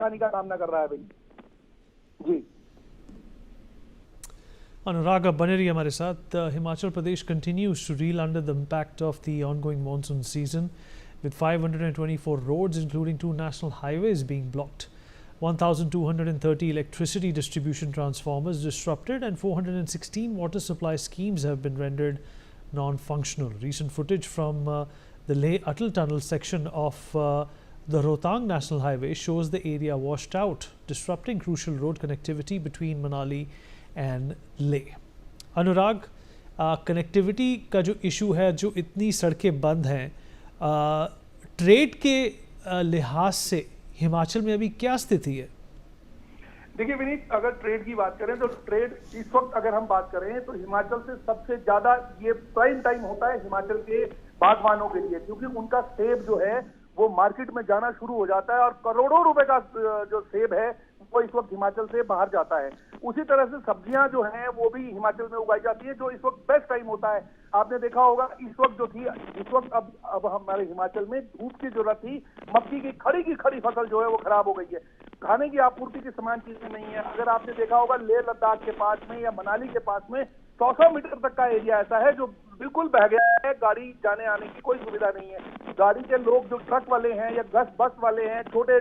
परेशानी का सामना कर रहा है भाई जी। Anurag, अब बने रहिए हमारे साथ। Himachal Pradesh continues to reel under the impact of the ongoing monsoon season, with 524 roads, including 2 national highways, being blocked. 1,230 electricity distribution transformers disrupted, and 416 water supply schemes have been rendered non-functional. Recent footage from the Leh Atal Tunnel section of the Rohtang National Highway shows the area washed out, disrupting crucial road connectivity between Manali and ले। अनुराग, connectivity का जो issue है, जो इतनी सड़कें बंद हैं, trade के लिहाज से हिमाचल में अभी क्या स्थिति है? देखिए विनीत, अगर ट्रेड की बात करें तो ट्रेड इस वक्त अगर हम बात करें तो हिमाचल से सबसे ज्यादा ये प्राइम टाइम होता है हिमाचल के बागवानों के लिए, क्योंकि उनका सेब जो है वो मार्केट में जाना शुरू हो जाता है और करोड़ों रुपए का जो सेब है वो इस वक्त हिमाचल से बाहर जाता है। उसी तरह से सब्जियां जो हैं वो भी हिमाचल में उगाई जाती है, जो इस वक्त बेस्ट टाइम होता है। आपने देखा होगा इस वक्त जो थी, इस वक्त अब हमारे हिमाचल में धूप की जरूरत थी, मक्की की खड़ी फसल जो है वो खराब हो गई है, खाने की आपूर्ति की समान चीजें नहीं है। अगर आपने देखा होगा लेह लद्दाख के पास में या मनाली के पास में 100 मीटर तक का एरिया ऐसा है जो बिल्कुल बह गया है, गाड़ी जाने आने की कोई सुविधा नहीं है। गाड़ी के लोग जो ट्रक वाले हैं या बस वाले हैं, छोटे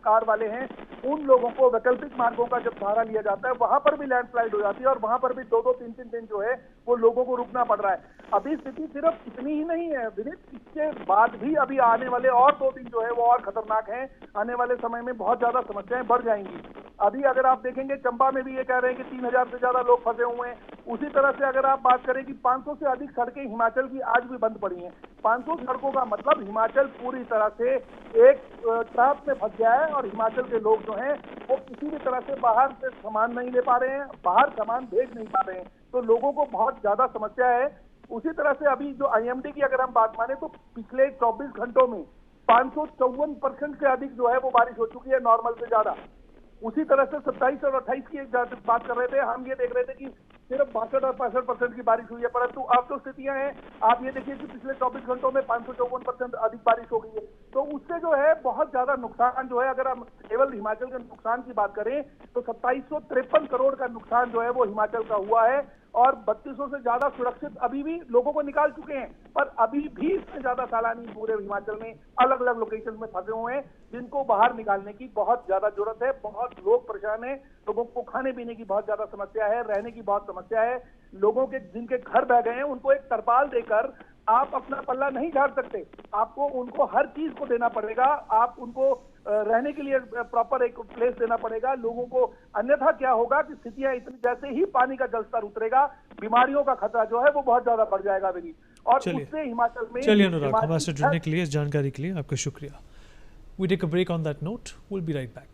कार वाले हैं, उन लोगों को वैकल्पिक मार्गों का जब सहारा लिया जाता है वहां पर भी लैंडस्लाइड हो जाती है और वहां पर भी 2-2, 3-3 दिन जो है वो लोगों को रुकना पड़ रहा है। अभी स्थिति सिर्फ इतनी ही नहीं है विनीत, इसके बाद भी अभी आने वाले और 2 दिन जो है वो और खतरनाक हैं। आने वाले समय में बहुत ज्यादा समस्याएं बढ़ जाएंगी। अभी अगर आप देखेंगे चंबा में भी ये कह रहे हैं कि 3000 से ज्यादा लोग फंसे हुए हैं। उसी तरह से अगर आप बात करें कि 500 से अधिक सड़कें हिमाचल की आज भी बंद पड़ी हैं। 500 सड़कों का मतलब हिमाचल पूरी तरह से एक ट्रैप में फंस गया है और हिमाचल के लोग जो हैं वो किसी भी तरह से बाहर से सामान नहीं ले पा रहे हैं, बाहर सामान भेज नहीं पा रहे हैं, तो लोगों को बहुत ज्यादा समस्या है। उसी तरह से अभी जो IMD की अगर हम बात माने तो पिछले 24 घंटों में 554% से अधिक जो है वो बारिश हो चुकी है, नॉर्मल से ज्यादा। उसी तरह से 27 और 28 की बात कर रहे थे, हम ये देख रहे थे कि सिर्फ 62 और 65% की बारिश हुई है, परंतु अब जो स्थितियां हैं आप ये देखिए कि पिछले 24 घंटों में 554% अधिक बारिश हो गई है। तो उससे जो है बहुत ज्यादा नुकसान जो है, अगर हम केवल हिमाचल के नुकसान की बात करें तो 2753 करोड़ का नुकसान जो है वो हिमाचल का हुआ है और 3200 से ज्यादा सुरक्षित अभी भी लोगों को निकाल चुके हैं, पर अभी भी इससे ज्यादा सैलानी पूरे हिमाचल में अलग अलग लोकेशन में फंसे हुए हैं, जिनको बाहर निकालने की बहुत ज्यादा जरूरत है। बहुत लोग परेशान हैं, लोगों को खाने पीने की बहुत ज्यादा समस्या है, रहने की बहुत समस्या है। लोगों के जिनके घर बह गए हैं उनको एक तरपाल देकर आप अपना पल्ला नहीं झाड़ सकते, आपको उनको हर चीज को देना पड़ेगा, आप उनको रहने के लिए प्रॉपर एक प्लेस देना पड़ेगा लोगों को। अन्यथा क्या होगा कि स्थितियां इतनी, जैसे ही पानी का जलस्तर उतरेगा बीमारियों का खतरा जो है वो बहुत ज्यादा बढ़ जाएगा विनीत, और उससे हिमाचल में। चलिए अनुराग, हमारे से जुड़ने के लिए, इस जानकारी के लिए आपका शुक्रिया। We take a break on that note. We'll be right back.